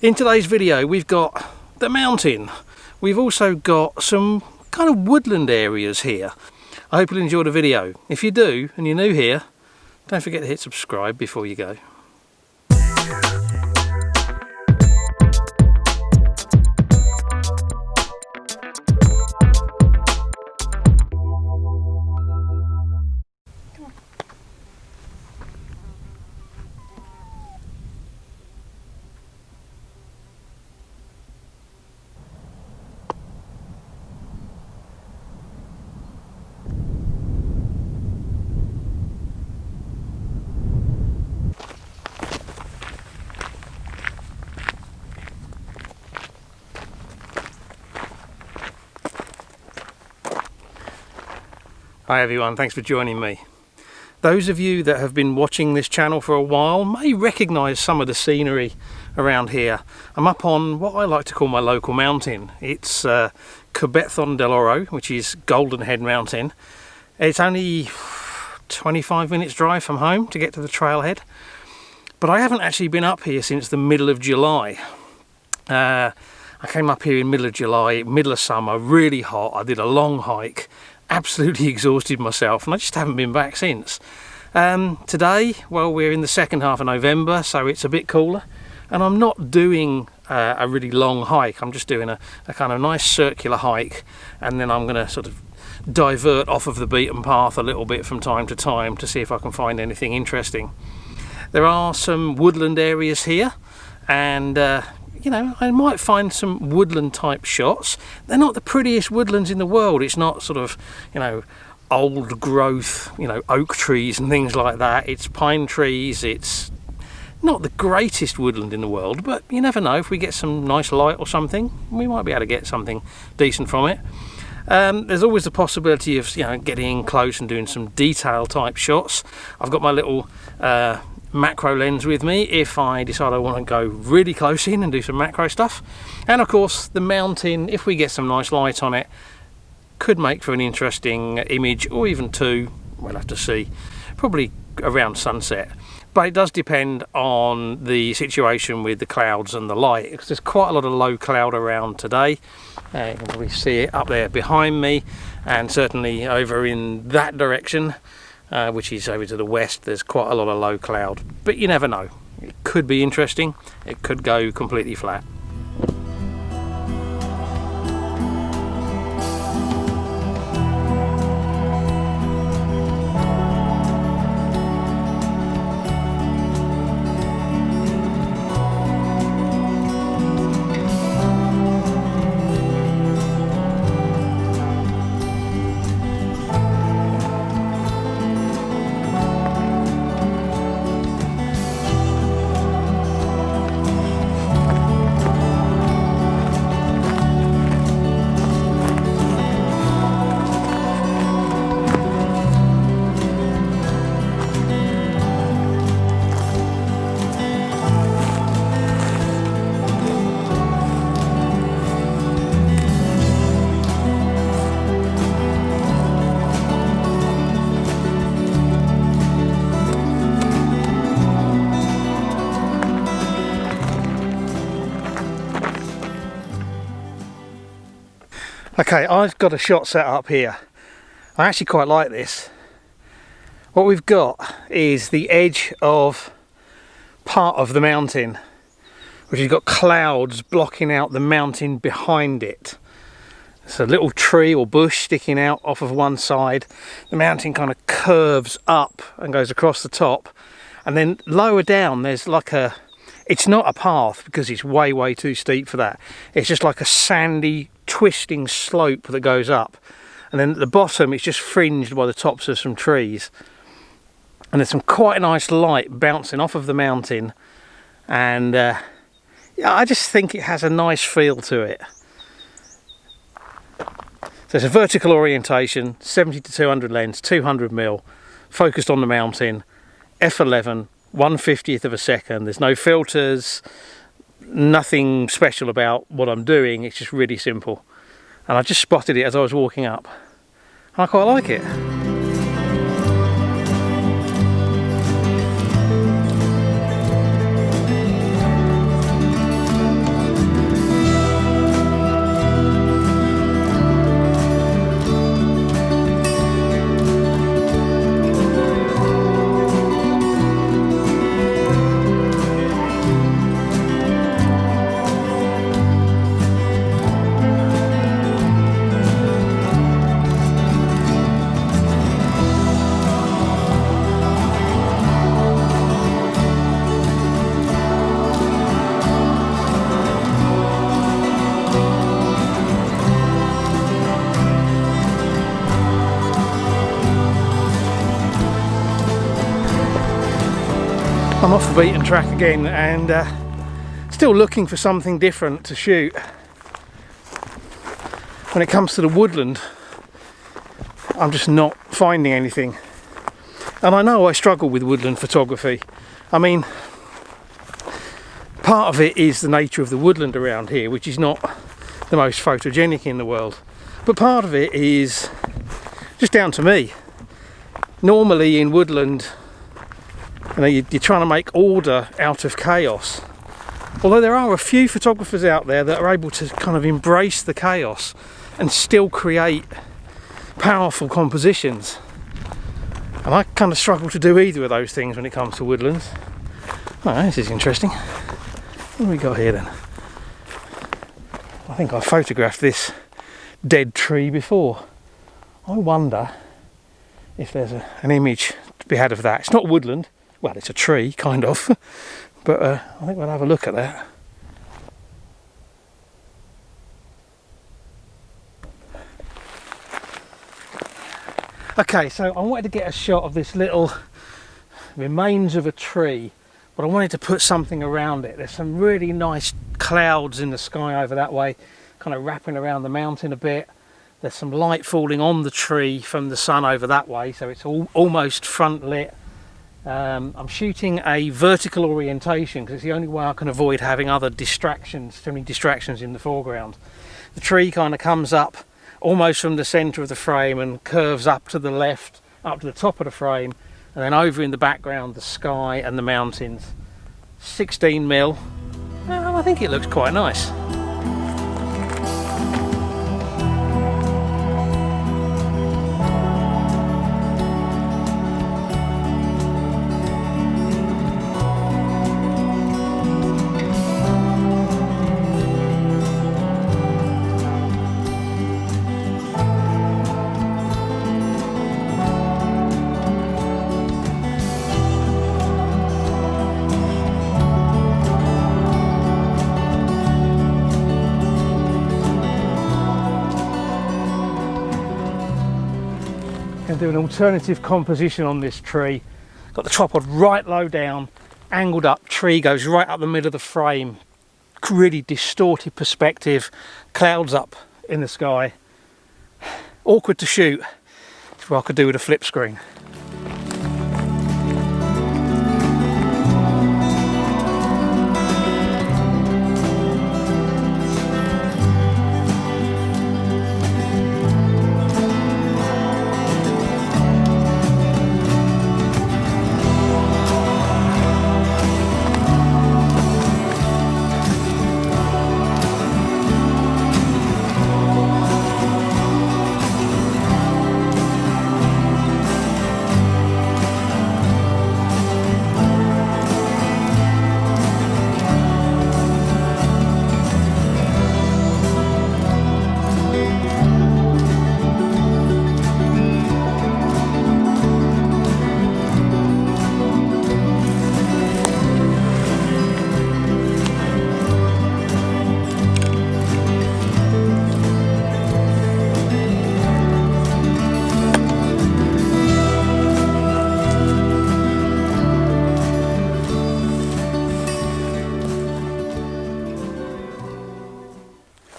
In today's video we've got the mountain. We've also got some kind of woodland areas here. I hope you'll enjoy the video. If you do and you're new here, don't forget to hit subscribe before you go. Hi everyone, thanks for joining me. Those of you that have been watching this channel for a while may recognise some of the scenery around here. I'm up on what I like to call my local mountain. It's Cabezon del Oro, which is Golden Head Mountain. It's only 25 minutes drive from home to get to the trailhead, but I haven't actually been up here since the middle of July. I came up here in middle of July, middle of summer, really hot. I did a long hike, absolutely exhausted myself, and I just haven't been back since. Today, well, we're in the second half of November, so it's a bit cooler, and I'm not doing a really long hike. I'm just doing a kind of nice circular hike, and then I'm going to sort of divert off of the beaten path a little bit from time to time to see if I can find anything interesting. There are some woodland areas here, and you know, I might find some woodland type shots. They're not the prettiest woodlands in the world. It's not sort of, you know, old growth, you know, oak trees and things like that. It's pine trees. It's not the greatest woodland in the world, but you never know. If we get some nice light or something, we might be able to get something decent from it. There's always the possibility of, you know, getting in close and doing some detail type shots. I've got my little macro lens with me if I decide I want to go really close in and do some macro stuff. And of course the mountain, if we get some nice light on it, could make for an interesting image, or even two. We'll have to see, probably around sunset, but it does depend on the situation with the clouds and the light, because there's quite a lot of low cloud around today. You can probably see it up there behind me, and certainly over in that direction, which is over to the west. There's quite a lot of low cloud, but you never know. It could be interesting. It could go completely flat. Okay, I've got a shot set up here. I actually quite like this. What we've got is the edge of part of the mountain, which has got clouds blocking out the mountain behind it. There's a little tree or bush sticking out off of one side. The mountain kind of curves up and goes across the top, and then lower down there's like a, it's not a path because it's way too steep for that. It's just like a sandy twisting slope that goes up, and then at the bottom it's just fringed by the tops of some trees, and there's some quite nice light bouncing off of the mountain, and yeah, I just think it has a nice feel to it. So it's a vertical orientation, 70 to 200 lens, 200mm, focused on the mountain, f11, 1/50th of a second. There's no filters, nothing special about what I'm doing. It's just really simple, and I just spotted it as I was walking up. I quite like it. I'm off the beaten track again and still looking for something different to shoot. When it comes to the woodland, I'm just not finding anything. And I know I struggle with woodland photography. I mean, part of it is the nature of the woodland around here, which is not the most photogenic in the world. But part of it is just down to me. Normally in woodland, you know, you're trying to make order out of chaos. Although there are a few photographers out there that are able to kind of embrace the chaos and still create powerful compositions. And I kind of struggle to do either of those things when it comes to woodlands. Oh, this is interesting. What have we got here then? I think I photographed this dead tree before. I wonder if there's an image to be had of that. It's not woodland. Well, it's a tree, kind of. But I think we'll have a look at that. Okay, so I wanted to get a shot of this little remains of a tree, but I wanted to put something around it. There's some really nice clouds in the sky over that way, kind of wrapping around the mountain a bit. There's some light falling on the tree from the sun over that way, so it's almost front lit. I'm shooting a vertical orientation because it's the only way I can avoid having other distractions, too many distractions in the foreground. The tree kind of comes up almost from the centre of the frame and curves up to the left, up to the top of the frame, and then over in the background the sky and the mountains. 16mm. Well, I think it looks quite nice. Going to do an alternative composition on this tree. Got the tripod right low down, angled up, tree goes right up the middle of the frame, really distorted perspective, clouds up in the sky. Awkward to shoot. It's what I could do with a flip screen.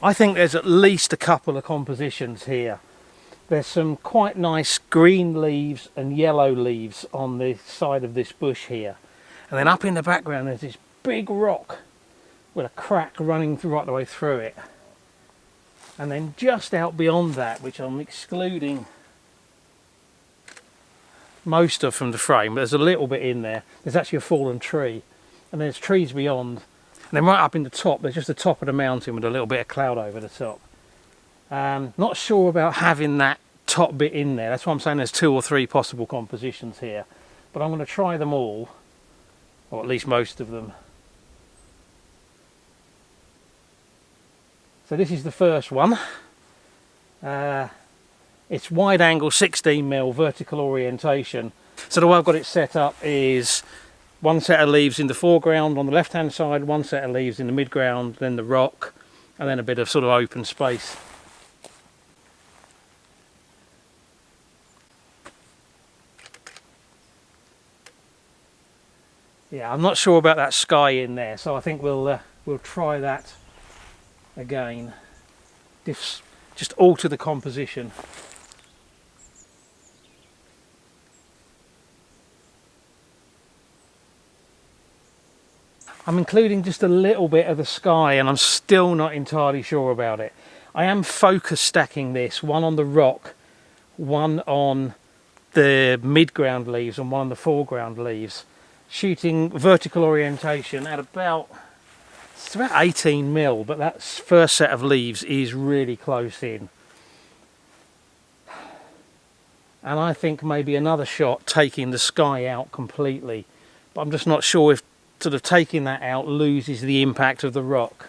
I think there's at least a couple of compositions here. There's some quite nice green leaves and yellow leaves on the side of this bush here. And then up in the background there's this big rock with a crack running right the way through it. And then just out beyond that, which I'm excluding most of from the frame, but there's a little bit in there. There's actually a fallen tree. And there's trees beyond. And then right up in the top, there's just the top of the mountain with a little bit of cloud over the top. Not sure about having that top bit in there. That's why I'm saying there's 2 or 3 possible compositions here. But I'm going to try them all, or at least most of them. So this is the first one. It's wide angle 16mm vertical orientation. So the way I've got it set up is one set of leaves in the foreground on the left hand side, one set of leaves in the midground, then the rock, and then a bit of sort of open space. Yeah, I'm not sure about that sky in there, so I think we'll try that again. Just alter the composition. I'm including just a little bit of the sky and I'm still not entirely sure about it. I am focus stacking this, one on the rock, one on the mid-ground leaves and one on the foreground leaves, shooting vertical orientation at about 18 mil, but that first set of leaves is really close in. And I think maybe another shot taking the sky out completely, but I'm just not sure if sort of taking that out loses the impact of the rock.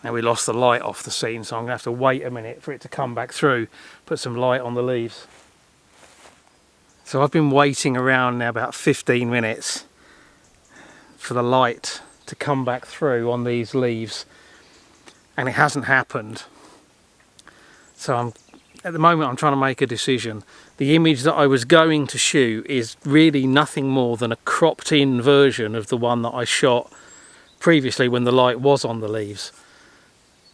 Now we lost the light off the scene, so I'm going to have to wait a minute for it to come back through, put some light on the leaves. So I've been waiting around now about 15 minutes for the light to come back through on these leaves, and it hasn't happened. So at the moment I'm trying to make a decision. The image that I was going to shoot is really nothing more than a cropped in version of the one that I shot previously when the light was on the leaves.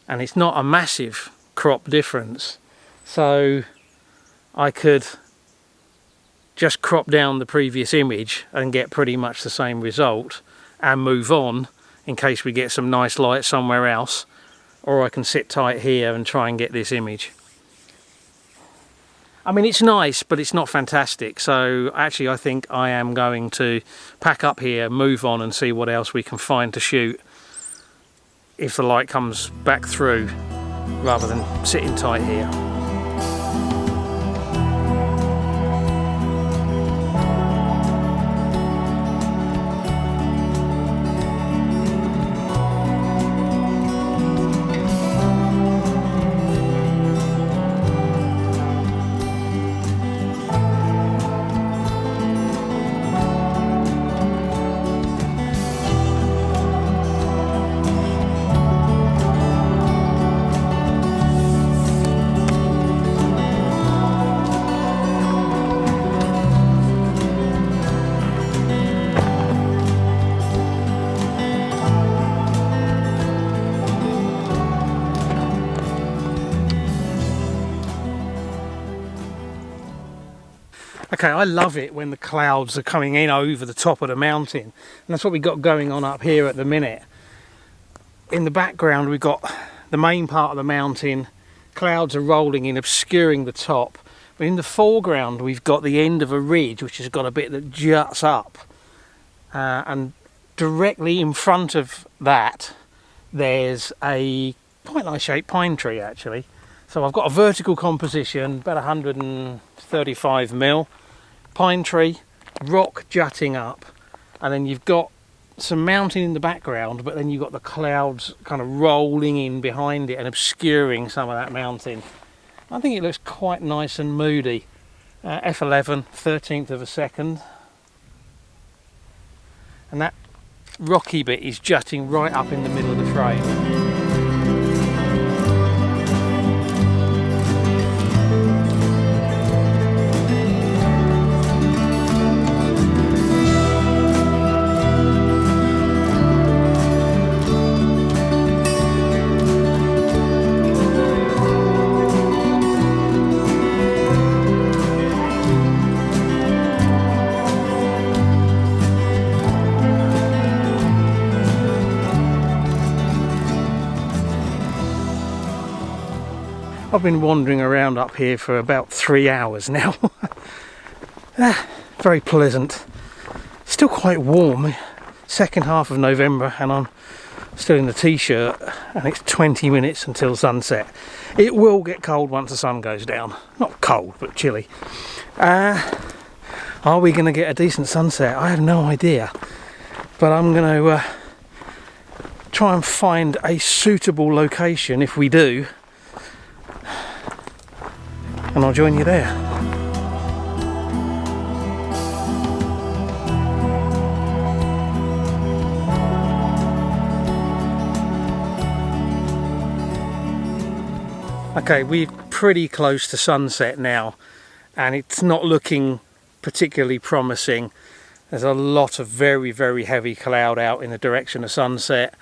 And it's not a massive crop difference. So I could just crop down the previous image and get pretty much the same result and move on in case we get some nice light somewhere else. Or I can sit tight here and try and get this image. I mean, it's nice, but it's not fantastic. So actually, I think I am going to pack up here, move on and see what else we can find to shoot if the light comes back through, rather than sitting tight here. Okay, I love it when the clouds are coming in over the top of the mountain, and that's what we got going on up here at the minute. In the background we've got the main part of the mountain, clouds are rolling in, obscuring the top, but in the foreground we've got the end of a ridge which has got a bit that juts up, and directly in front of that there's a quite nice shaped pine tree actually. So I've got a vertical composition, about 135 mil, pine tree, rock jutting up, and then you've got some mountain in the background, but then you've got the clouds kind of rolling in behind it and obscuring some of that mountain. I think it looks quite nice and moody. F11, 13th of a second. And that rocky bit is jutting right up in the middle of the frame. I've been wandering around up here for about 3 hours now. Very pleasant. Still quite warm. Second half of November and I'm still in the t-shirt, and it's 20 minutes until sunset. It will get cold once the sun goes down. Not cold, but chilly. Are we going to get a decent sunset? I have no idea. But I'm going to try and find a suitable location if we do. And I'll join you there. Okay, we're pretty close to sunset now, and it's not looking particularly promising. There's a lot of very, very heavy cloud out in the direction of sunset,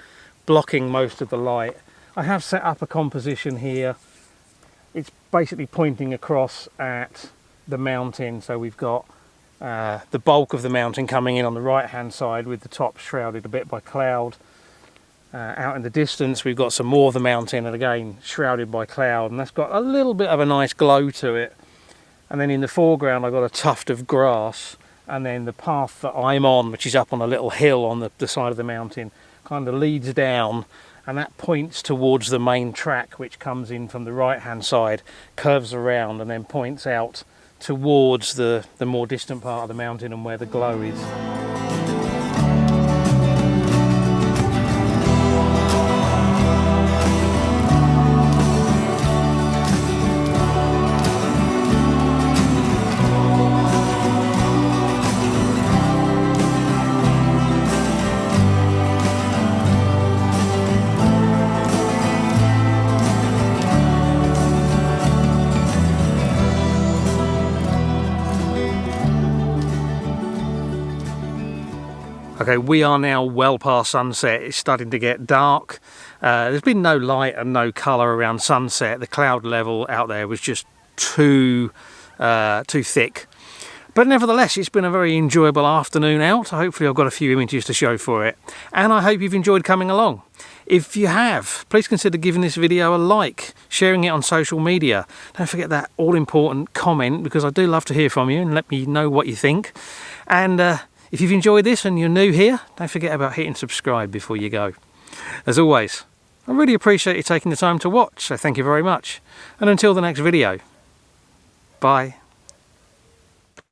blocking most of the light. I have set up a composition here. It's basically pointing across at the mountain, so we've got the bulk of the mountain coming in on the right hand side with the top shrouded a bit by cloud. Out in the distance we've got some more of the mountain, and again shrouded by cloud, and that's got a little bit of a nice glow to it. And then in the foreground I've got a tuft of grass, and then the path that I'm on, which is up on a little hill on the side of the mountain, kind of leads down, and that points towards the main track, which comes in from the right hand side, curves around, and then points out towards the more distant part of the mountain and where the glow is. Okay, we are now well past sunset. It's starting to get dark. There's been no light and no colour around sunset. The cloud level out there was just too thick. But nevertheless, it's been a very enjoyable afternoon out. Hopefully I've got a few images to show for it. And I hope you've enjoyed coming along. If you have, please consider giving this video a like, sharing it on social media. Don't forget that all-important comment, because I do love to hear from you and let me know what you think. And if you've enjoyed this and you're new here, don't forget about hitting subscribe before you go. As always, I really appreciate you taking the time to watch, so thank you very much. And until the next video, bye.